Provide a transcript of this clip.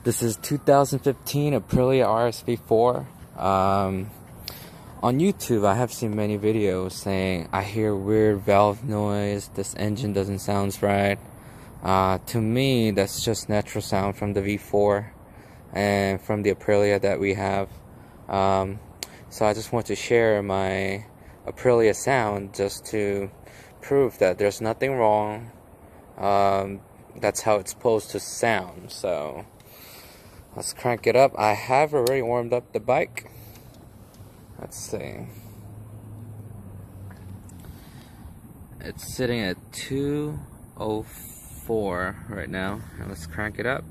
This is 2015 Aprilia RSV4. On YouTube, I have seen many videos saying I hear weird valve noise, this engine doesn't sound right. To me, that's just natural sound from the V4 and from the Aprilia that we have. So I just want to share my Aprilia sound just to prove that there's nothing wrong. That's how it's supposed to sound. So let's crank it up. I have already warmed up the bike. Let's see. It's sitting at 204 right now. And let's crank it up.